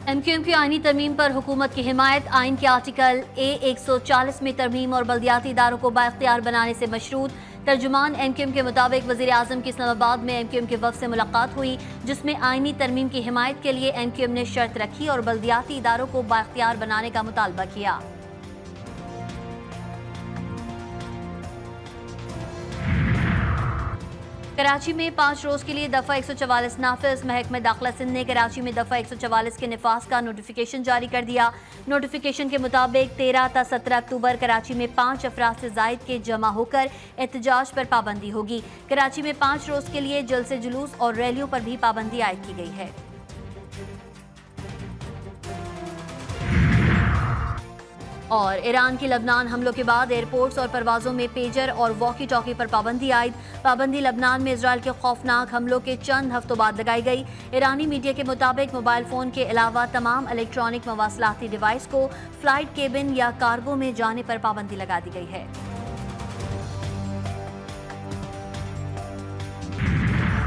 MQM की आईनी तरमीम पर हुकूमत की हिमायत। आइन के आर्टिकल A140 में तरमीम और बल्दियाती इदारों को बाइख्तियार बनाने से मशरूत। तर्जुमान MQM के मुताबिक वज़ीर आज़म की इस्लामाबाद में MQM के वफ़द से मुलाकात हुई, जिसमें आईनी तरमीम की हिमायत के लिए MQM ने शर्त रखी और बल्दियाती इदारों को बाइख्तियार बनाने का मुतालबा किया। कराची में 5 रोज के लिए दफ़ा 144 नाफिज। महकमे दाखिला सिंध ने कराची में दफ़ा 144 के निफाज का नोटिफिकेशन जारी कर दिया। नोटिफिकेशन के मुताबिक 13 ta 17 अक्टूबर कराची में 5 अफराद से जायद के जमा होकर एहतजाज पर पाबंदी होगी। कराची में 5 रोज के लिए जलसे जुलूस और रैलियों पर भी पाबंदी आयद की गई है। और ईरान की लबनान हमलों के बाद एयरपोर्ट्स और परवाज़ों में पेजर और वॉकी टॉकी पर पाबंदी आयद। पाबंदी लबनान में इजराइल के खौफनाक हमलों के चंद हफ्तों बाद लगाई गई। ईरानी मीडिया के मुताबिक मोबाइल फ़ोन के अलावा तमाम इलेक्ट्रॉनिक मवासलाती डिवाइस को फ्लाइट केबिन या कार्गो में जाने पर पाबंदी लगा दी गई है।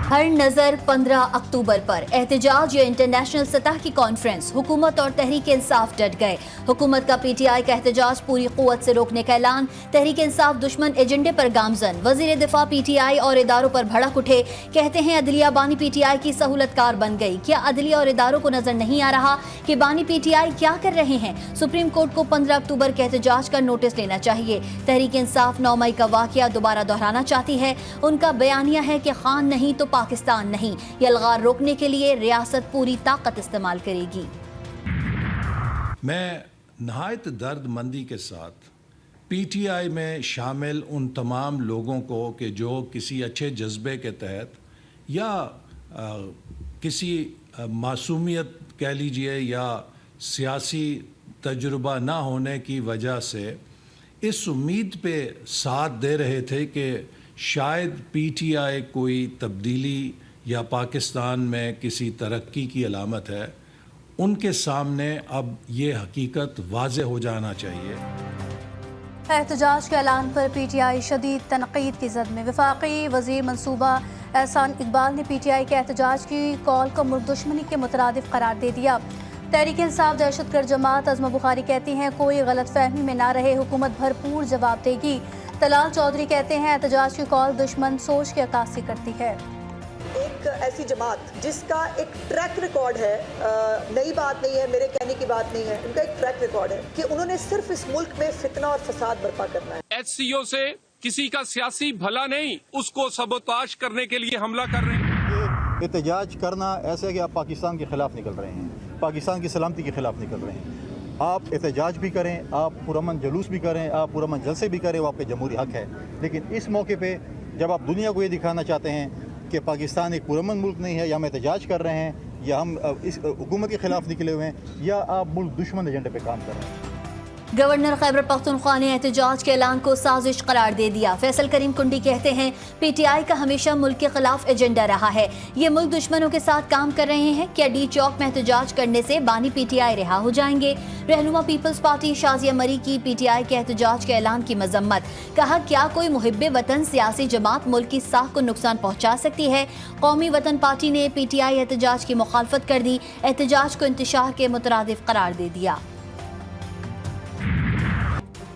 हर नज़र 15 अक्टूबर पर। एहतजाज या इंटरनेशनल सतह की कॉन्फ्रेंस। हुकूमत और तहरीक इंसाफ डट गए। हुकूमत का PTI का एहतजाज पूरी क़ुव्वत से रोकने का ऐलान। तहरीक इंसाफ दुश्मन एजेंडे पर गामजन। वज़ीर दिफा PTI और इदारों पर भड़क उठे। कहते हैं अदलिया बानी PTI की सहूलतकार बन गई। क्या अदलिया और इदारों को नजर नहीं आ रहा कि बानी PTI क्या कर रहे हैं? सुप्रीम कोर्ट को 15 अक्टूबर के एहतजाज का नोटिस लेना चाहिए। तहरीक इंसाफ 9 मई का वाक़या दोबारा दोहराना चाहती है। उनका बयानिया है कि खान नहीं तो पाकिस्तान नहीं। यलगार रोकने के लिए रियासत पूरी ताकत इस्तेमाल करेगी। मैं नहायत दर्द मंदी के साथ PTI में शामिल उन तमाम लोगों को कि जो किसी अच्छे जज्बे के तहत या किसी मासूमियत कह लीजिए या सियासी तजुर्बा ना होने की वजह से इस उम्मीद पे साथ दे रहे थे कि शायद PTI कोई तब्दीली या पाकिस्तान में किसी तरक्की की अलामत है, उनके सामने अब ये हकीकत वाज़े हो जाना चाहिए। एहतजाज के ऐलान पर PTI शदीद तनकीद की जद में। वफाकी वज़ीर मनसूबा एहसान इकबाल ने PTI के एहतजाज की कॉल को मुल्क दुश्मनी के मुतरादिफ करार दे दिया। तहरीक इंसाफ दहशतगर्द जमात अज़मा बुखारी कहती हैं कोई गलत फहमी में ना रहे, हुकूमत भरपूर जवाब देगी। तलाल चौधरी कहते हैं एहतजाज की कॉल दुश्मन सोच की अक्कासी करती है। एक ऐसी जमात जिसका एक ट्रैक रिकॉर्ड है, नई बात नहीं है, मेरे कहने की बात नहीं है, उनका एक ट्रैक रिकॉर्ड है कि उन्होंने सिर्फ इस मुल्क में फितना और फसाद बर्पा करना है। HCO से किसी का सियासी भला नहीं, उसको सबोताश करने के लिए हमला कर रहे हैं। ये एहतजाज करना ऐसा है कि आप पाकिस्तान के खिलाफ निकल रहे हैं, पाकिस्तान की सलामती के खिलाफ निकल रहे हैं। आप एहतजाज भी करें, आप पुरअमन जुलूस भी करें, आप पुरअमन जलसे भी करें, वो आपके जमहूरी हक है। लेकिन इस मौके पे जब आप दुनिया को ये दिखाना चाहते हैं कि पाकिस्तान एक पुरअमन मुल्क नहीं है, या हम एहतजाज कर रहे हैं, या हम इस हुकूमत के खिलाफ निकले हुए हैं, या आप मुल्क दुश्मन एजेंडे पे काम कर रहे हैं। गवर्नर खैबर पख्तूनख्वा ने एहतजाज के ऐलान को साजिश करार दे दिया। फैसल करीम कुंडी कहते हैं PTI का हमेशा मुल्क के खिलाफ एजेंडा रहा है, ये मुल्क दुश्मनों के साथ काम कर रहे हैं। क्या D चौक में एहतजाज करने से बानी PTI रिहा हो जाएंगे? रहनुमा पीपल्स पार्टी शाजिया मरी की PTI के एहतजाज के ऐलान की मजम्मत। कहा क्या कोई मुहिब्बे वतन सियासी जमात मुल्क की साख को नुकसान पहुँचा सकती है? कौमी वतन पार्टी ने PTI एहतजाज की मुखालफत कर दी, एहतजाज को इंतशार के मुतरादिफ करार दे दिया।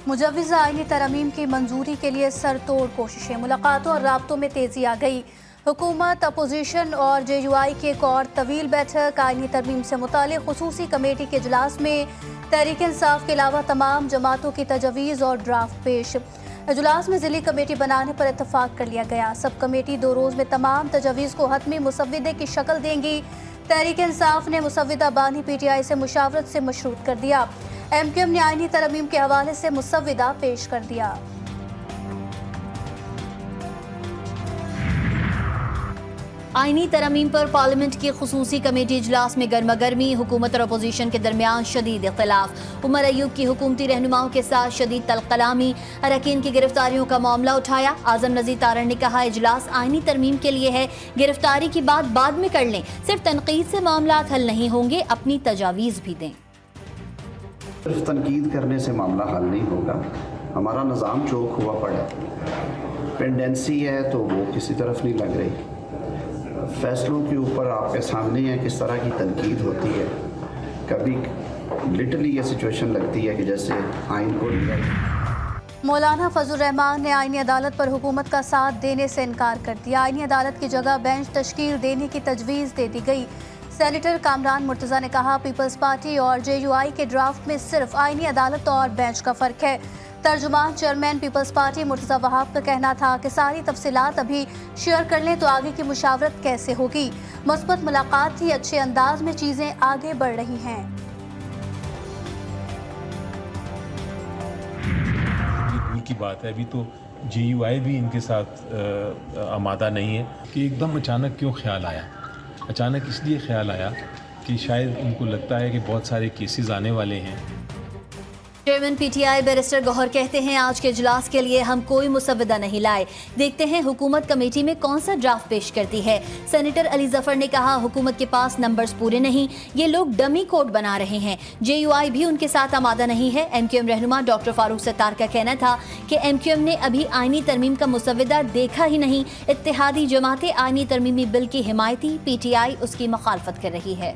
मुजव्विज़ आईनी तरमीम की मंजूरी के लिए सरतोड़ कोशिशें। मुलाकातों और राब्तों में तेजी आ गई। हुकूमत, अपोजिशन और JUI की एक और तवील बैठक। आईनी तरमीम से मुतालिक खुसूसी कमेटी के इजलास में तहरीक इंसाफ के अलावा तमाम जमातों की तजवीज़ और ड्राफ्ट पेश। इजलास में ज़िली कमेटी बनाने पर इत्तफाक कर लिया गया। सब कमेटी 2 रोज़ में तमाम तजवीज़ को हतमी मुसव्विदे की शक्ल देंगी। तहरीक इंसाफ ने मुसव्विदा बानी PTI से मुशावरत से मशरूत कर दिया। MQM ने आईनी तरमीम के हवाले से मुसव्विदा पेश कर दिया। आईनी तरमीम पर पार्लियामेंट की खुसूसी कमेटी इजलास में गर्मा गर्मी। हुकूमत और अपोजिशन के दरमियान शदीद इख्तिलाफ। उमर अयूब की हुकूमती रहनुमाओं के साथ शदीद तलकलामी। अरकान की गिरफ्तारियों का मामला उठाया। आजम नज़ीर तारण ने कहा इजलास आईनी तरमीम के लिए है, गिरफ्तारी की बात बाद में कर लें, सिर्फ तनकीद से मामला हल नहीं होंगे, अपनी तजावीज़ भी दें। सिर्फ तनकीद करने से मामला हल नहीं होगा। हमारा निज़ाम चौक हुआ पड़ा है, पेंडेंसी है तो वो किसी तरफ नहीं लग रही। फैसलों के ऊपर आपके सामने है किस तरह की तनकीद होती है, कभी लिटरली ये सिचुएशन लगती है कि जैसे आइन को मौलाना फजल रहमान ने आईनी अदालत पर हुकूमत का साथ देने से इनकार कर दिया। आईनी अदालत की जगह बेंच तश्कील देने की तजवीज़ दे दी गई। सेनेटर कामरान मुर्तज़ा ने कहा, पीपल्स पार्टी और JUI के ड्राफ्ट में सिर्फ आईनी अदालत और बेंच का फ़र्क है। तर्जुमान chairman peoples Party Murtaza Wahab का कहना था कि सारी तफसीलात अभी शेयर कर लें तो आगे की मुशावरत कैसे होगी। मुस्बत मुलाकात थी, अच्छे अंदाज में चीज़ें आगे बढ़ रही हैं। दूर की बात है, अभी तो JUI भी इनके साथ आमादा नहीं है कि एकदम अचानक क्यों ख्याल आया। अचानक इसलिए ख्याल आया कि शायद उनको लगता है कि बहुत सारे केसेस आने वाले हैं। चेयरमैन PTI बैरिस्टर गौहर कहते हैं, आज के इजलास के लिए हम कोई मुसव्वदा नहीं लाए, देखते हैं हुकूमत कमेटी में कौन सा ड्राफ्ट पेश करती है। सेनेटर अली जफर ने कहा, हुकूमत के पास नंबर्स पूरे नहीं, ये लोग डमी कोड बना रहे हैं। JUI भी उनके साथ आमादा नहीं है। MQM रहनुमा डॉक्टर फारूक सत्तार का कहना था कि MQM ने अभी आईनी तरमीम का मुसव्वदा देखा ही नहीं। इत्तेहादी जमातें आईनी तरमीमी बिल की हिमायती, PTI उसकी मुखालफत कर रही है।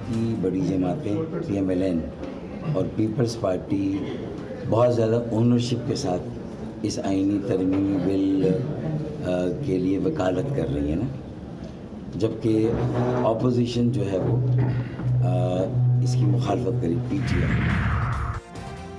की बड़ी जमातें PMLN और पीपल्स पार्टी बहुत ज़्यादा ओनरशिप के साथ इस आईनी तरमीमी बिल के लिए वकालत कर रही है ना, जबकि अपोजिशन जो है वो इसकी मुखालफत करी PTI।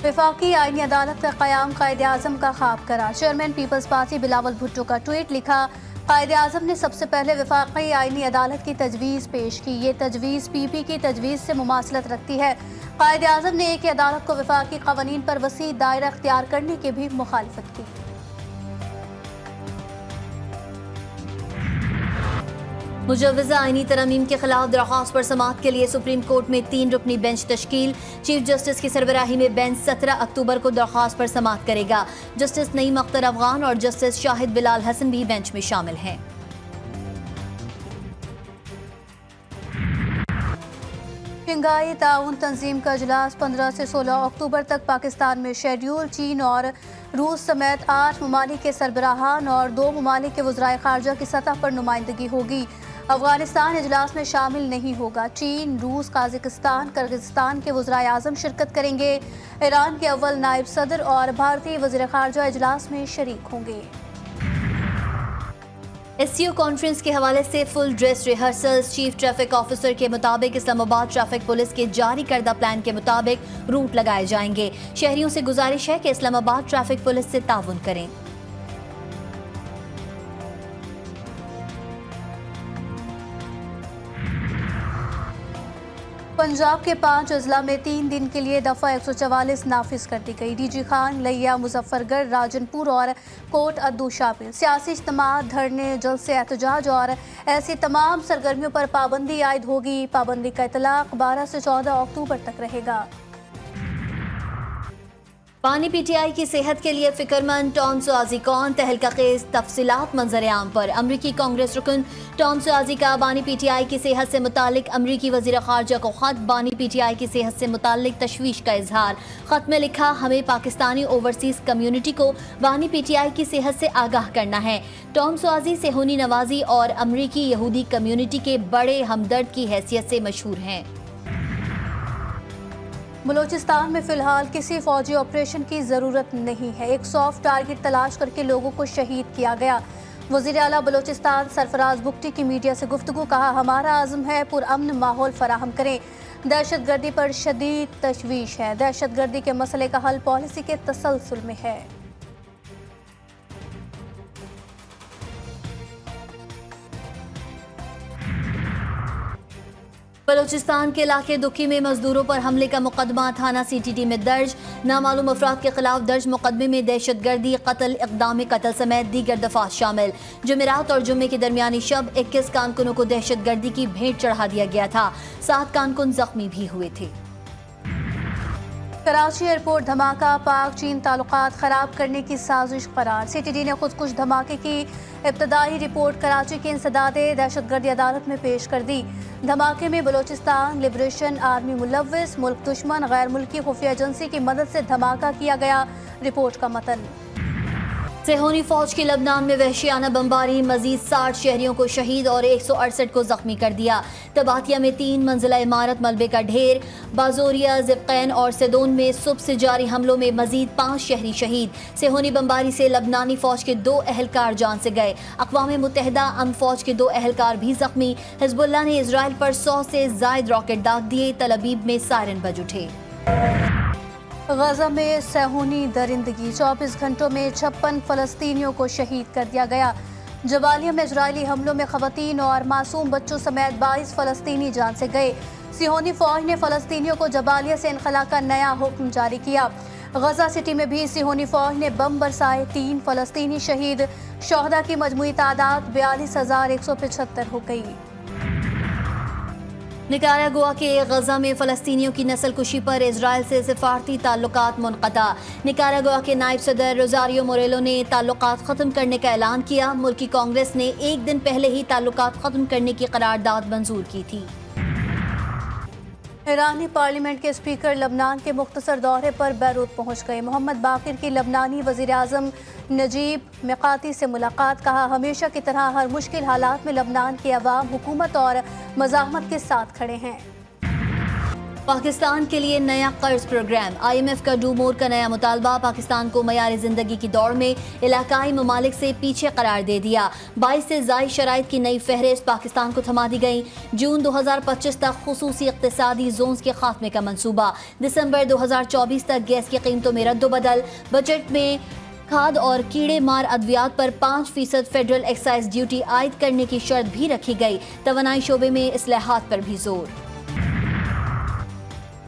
वफाकी आईनी अदालत का क़याम कायद-ए-आज़म का ख्वाब करा। चेयरमैन पीपल्स पार्टी बिलावल भुट्टो का ट्वीट लिखा, कायद-ए-आज़म ने सबसे पहले वफाकी आईनी अदालत की तजवीज़ पेश की। ये तजवीज़ PP की तजवीज़ से मुमासलत रखती है। कायद-ए-आज़म ने एक अदालत को वफाकी क़वानीन पर वसी दायरा अख्तियार करने की भी मुखालफत की। मुजव्वज़ा आईनी तरमीम के खिलाफ दरख्वास्त पर समाअत के लिए सुप्रीम कोर्ट में 3 रुकनी बेंच तश्कील। चीफ जस्टिस की सरबराही में बेंच 17 अक्टूबर को दरख्वास्त पर समाअत करेगा। जस्टिस नईम अख्तर अफगान और जस्टिस शाहिद बिलाल हसन भी बेंच में शामिल हैं। शंघाई ताउन तंजीम का इजलास 15 से 16 अक्टूबर तक पाकिस्तान में शेड्यूल। चीन और रूस समेत 8 ममालिक के सरबराहान और 2 ममालिक के वज़राए ख़ारजा की सतह पर नुमाइंदगी होगी। अफगानिस्तान इजलास में शामिल नहीं होगा। चीन, रूस, काज़ाकिस्तान, किर्गिस्तान के वज़राए आज़म शिरकत करेंगे। ईरान के अव्वल नायब सदर और भारतीय वज़ीर ख़ारजा इजलास में शरीक होंगे। SCO कॉन्फ्रेंस के हवाले से full dress rehearsals. Chief traffic officer के मुताबिक इस्लामाबाद ट्रैफिक पुलिस के जारी करदा प्लान के मुताबिक रूट लगाए जाएंगे। शहरियों से गुजारिश है कि इस्लामाबाद ट्रैफिक पुलिस से ताउन करें। पंजाब के 5 अजला में 3 दिन के लिए दफ़ा 144 नाफिज कर दी गई। DG खान, लिया, मुजफ्फरगढ़, राजनपुर और कोट अद्दू शामिल। सियासी इज्तिमा, धरने, जलसे एहतजाज और ऐसी तमाम सरगर्मियों पर पाबंदी आयद होगी। पाबंदी का इतलाक 12 से 14 अक्टूबर तक रहेगा। पानी PTI की सेहत के लिए फिक्रमंद टॉम सुआजी कौन, तहलका खेज तफसीलात मंजर आम पर। अमरीकी कांग्रेस रुकन टॉम सुआजी का बानी PTI की सेहत से मुतालिक अमरीकी वज़ीर ख़ारजा को ख़त। बानी PTI की सेहत से मुतालिक तशवीश का इजहार। ख़त में लिखा, हमें पाकिस्तानी ओवरसीज़ कम्यूनिटी को बानी PTI की सेहत से आगाह करना है। टॉम सुआजी सेहूनी नवाजी और अमरीकी यहूदी कम्यूनिटी के बड़े हमदर्द की हैसियत से मशहूर हैं। बलूचिस्तान में फ़िलहाल किसी फ़ौजी ऑपरेशन की ज़रूरत नहीं है। एक सॉफ्ट टारगेट तलाश करके लोगों को शहीद किया गया। वज़ीर आला बलूचिस्तान सरफराज बुगटी की मीडिया से गुफ्तगू, कहा, हमारा आज़म है पुरअमन माहौल फराहम करें। दहशत गर्दी पर शदीद तशवीश है। दहशत गर्दी के मसले का हल पॉलिसी के तसलसल में है। बलूचिस्तान के इलाके दुखी में मजदूरों पर हमले का मुकदमा थाना CTT में दर्ज। नामालूम अफराद के खिलाफ दर्ज मुकदमे में दहशत गर्दी, कत्ल, इक़दाम कत्ल समेत दीगर दफात शामिल। जुमेरात और जुम्मे के दरमियानी शब 21 कारकुनों को दहशत गर्दी की भेंट चढ़ा दिया गया था। 7 कारकुन जख्मी भी हुए थे। कराची एयरपोर्ट धमाका, पाक चीन ताल्लुकात खराब करने की साजिश करार। CTT ने खुदकुश धमाके की इब्तदाई रिपोर्ट कराची की इंसदादे दहशतगर्दी अदालत में पेश कर दी। धमाके में बलूचिस्तान लिबरेशन आर्मी मुलव्विस, मुल्क दुश्मन, गैर मुल्की खुफिया एजेंसी की मदद से धमाका किया गया। रिपोर्ट का मतन। सेहोनी फौज की लबनान में वहशियाना बमबारी मजीद 60 शहरियों को शहीद और 168 को जख्मी कर दिया। तबातिया में 3 मंजिला इमारत मलबे का ढेर। बाजोरिया, ज़िब्कैन और सिदोन में सुबह से जारी हमलों में मजीद 5 शहरी शहीद। सेहोनी बमबारी से लबनानी फौज के 2 अहलकार जान से गए। अक़वाम मुत्तहिदा अम फौज के 2 अहलकार भी जख्मी। हिज़्बुल्लाह ने इसराइल पर 100 से ज़ायद रॉकेट दाग दिए। तल अबीब में सायरन बज उठे। गजा में सेहूनी दरिंदगी, 24 घंटों में 56 फ़लस्तीनियों को शहीद कर दिया गया। जबालिया में इजरायली हमलों में ख़वातीन और मासूम बच्चों समेत 22 फ़लस्तीनी जान से गए। सिहोनी फ़ौज ने फ़लस्तीनियों को जबालिया से इनखला का नया हुक्म जारी किया। गजा सिटी में भी सिहोनी फ़ौज ने बम बरसाए, 3 फ़लस्तीनी शहीद। शोहदा की मजमूई तादाद 42,175 हो गई। निकारागुआ के गजा में फ़लस्तीनियों की नस्ल कुशी पर इजराइल से सिफारती ताल्लुकात मुनक़ता। निकारागुआ के नायब सदर रोज़ारियो मोरेलो ने ताल्लुकात ख़त्म करने का ऐलान किया। मुल्की कांग्रेस ने एक दिन पहले ही ताल्लुकात ख़त्म करने की करारदाद मंजूर की थी। ईरानी पार्लियामेंट के स्पीकर लबनान के मुख्तसर दौरे पर बैरूत पहुंच गए। मोहम्मद बाकिर की लबनानी वज़ीर आज़म नजीब मिकाती से मुलाकात। कहा, हमेशा की तरह हर मुश्किल हालात में लबनान के अवाम हुकूमत और मज़ाहमत के साथ खड़े हैं। पाकिस्तान के लिए नया कर्ज प्रोग्राम। IMF का डू मोर का नया मुतालबा पाकिस्तान को मयार ज़िंदगी की दौड़ में इलाकाई ममालिक से पीछे करार दे दिया। 22 से ज़ायद शराइत की नई फहरिस्त पाकिस्तान को थमा दी गई। जून 2025 तक खुसूसी इक़्तिसादी जोन्स के खात्मे का मंसूबा। दिसंबर 2024 तक गैस की कीमतों में रद्दोबदल। बजट में खाद और कीड़े मार अद्वियात पर 5% फेडरल एक्साइज ड्यूटी आयद करने की शर्त भी रखी गई। तवानाई शोबे में इस्लाहात पर भी जोर।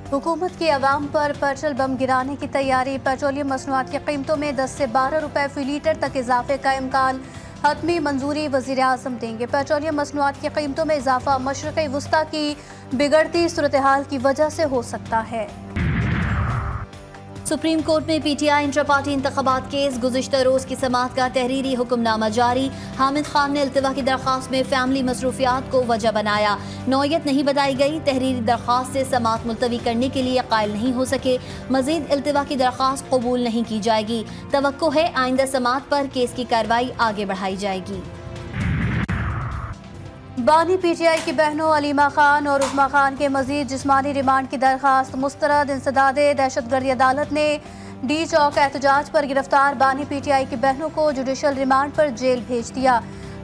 हुकूमत की अवाम पर पेट्रोल बम गिराने की तैयारी। पेट्रोलियम मसनूआत की कीमतों में 10 से 12 रुपए फी लीटर तक इजाफे का इम्कान। हतमी मंजूरी वज़ीर आज़म देंगे। पेट्रोलियम मसनूआत की कीमतों में इजाफा मशरक़ी वुस्ता की बिगड़ती सूरत हाल की वजह से हो सकता है। सुप्रीम कोर्ट में PTI इंट्रा पार्टी इंतखाबात केस। गुज़िश्ता रोज़ की समाअत का तहरीरी हुक्मनामा जारी। हामिद खान ने इल्तिवा की दरख्वास्त में फैमिली मसरूफियात को वजह बनाया। नौयत नहीं बताई गई। तहरीरी दरख्वास्त से समाअत मुलतवी करने के लिए कायल नहीं हो सके। मजीद इल्तिवा की दरख्वास्त कबूल नहीं की जाएगी। तवक्को है आइंदा समाअत पर केस की कार्रवाई आगे बढ़ाई जाएगी। बानी PTI की बहनों अलीमा खान और उस्मा खान के मजीद जिस्मानी रिमांड की दरख्वास्त मुस्तरद। इंसदादे दहशतगर्दी अदालत ने D चौक एहतजाज पर गिरफ्तार बानी PTI की बहनों को जुडिशल रिमांड पर जेल भेज दिया।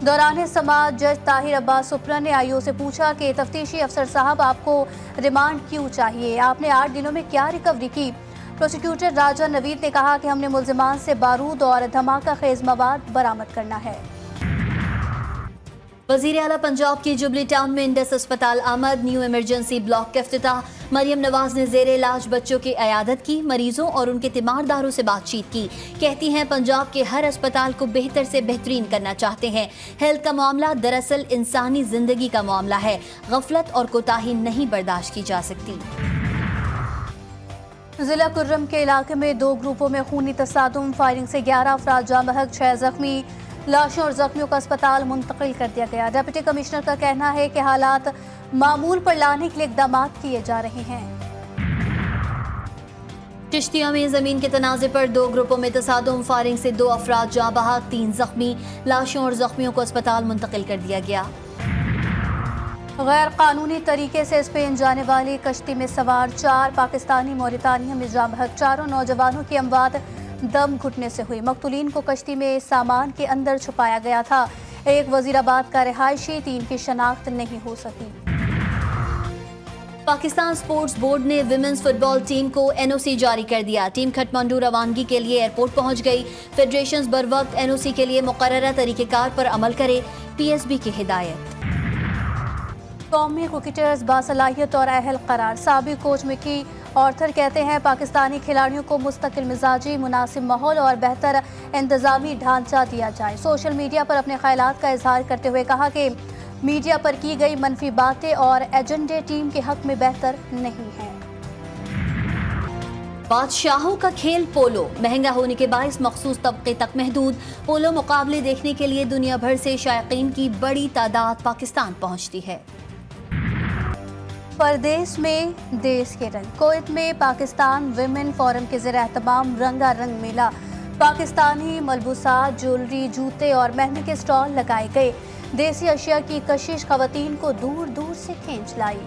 दौरान समाअत जज ताहिर अब्बास सुप्रा ने IO से पूछा कि तफ्तीशी अफसर साहब, आपको रिमांड क्यों चाहिए? आपने 8 दिनों में क्या रिकवरी की? प्रोसिक्यूटर राजा नवीद ने कहा कि हमने मुल्जिमान से बारूद और धमाका खेज मवाद बरामद करना है। वज़ीर आला पंजाब की जुबली टाउन में इंडस अस्पताल आमद। न्यू इमरजेंसी ब्लॉक का इफ्तिताह। मरियम नवाज ने ज़ेर इलाज बच्चों की अयादत की। मरीजों और उनके तीमारदारों से बातचीत की। कहती हैं पंजाब के हर अस्पताल को बेहतर से बेहतरीन करना चाहते हैं। हेल्थ का मामला दरअसल इंसानी जिंदगी का मामला है। गफलत और कोताही नहीं बर्दाश्त की जा सकती। जिला कुर्रम के इलाके में 2 ग्रुपों में खूनी तसादुम। फायरिंग से 11 अफराद जाँ बहक, 6 जख्मी। लाशों और जख्मियों को अस्पताल मुंतकिल कर दिया गया। डिप्टी कमिश्नर का कहना है कि हालात मामूल पर लाने के लिए इक़दाम किए जा रहे हैं। चिश्तिया में जमीन के तनाज़े पर 2 ग्रुपों में तसादुम। फायरिंग से 2 अफराद जाँ बहक, 3 जख्मी। लाशों और जख्मियों को अस्पताल मुंतकिल कर दिया गया। गैर कानूनी तरीके से स्पेन जाने वाली कश्ती में सवार 4 पाकिस्तानी मौरितानिया में जाँ बहक। 4 नौजवानों की अमवात दम घुटने से हुई। मकतूलीन को कश्ती में सामान के अंदर छुपाया गया था। एक वजीराबाद का रिहायशी, 3 की शनाख्त नहीं हो सकी। पाकिस्तान स्पोर्ट्स बोर्ड ने विमेंस फुटबॉल टीम को NOC जारी कर दिया। टीम खटमंडू रवानगी के लिए एयरपोर्ट पहुंच गई। फेडरेशन बर वक्त NOC के लिए मुकर्ररा तरीक़ेकार पर अमल करे। PSB की हिदायत। कौमी क्रिकेटर्स बासलाहियत और अहल करार। साबिक कोच मिकी ऑर्थर कहते हैं पाकिस्तानी खिलाड़ियों को मुस्तकिल मिजाजी, मुनासिब माहौल और बेहतर इंतजामी ढांचा दिया जाए। सोशल मीडिया पर अपने ख्यालात का इजहार करते हुए कहा कि मीडिया पर की गई मनफी बातें और एजेंडे टीम के हक में बेहतर नहीं हैं। बादशाहों का खेल पोलो महंगा होने के बायस मखसूस तबके तक महदूद। पोलो मुकाबले देखने के लिए दुनिया भर से शायकीन की बड़ी तादाद पाकिस्तान पहुंचती है। परदेश में देश के रंग। कोयत में पाकिस्तान विमेन फोरम के ज़रिए एहतमाम रंगारंग मेला। पाकिस्तानी मलबूसात, ज्वेलरी, जूते और मेहंदी के स्टॉल लगाए गए। देसी अशिया की कशिश खवातीन को दूर दूर से खींच लाई।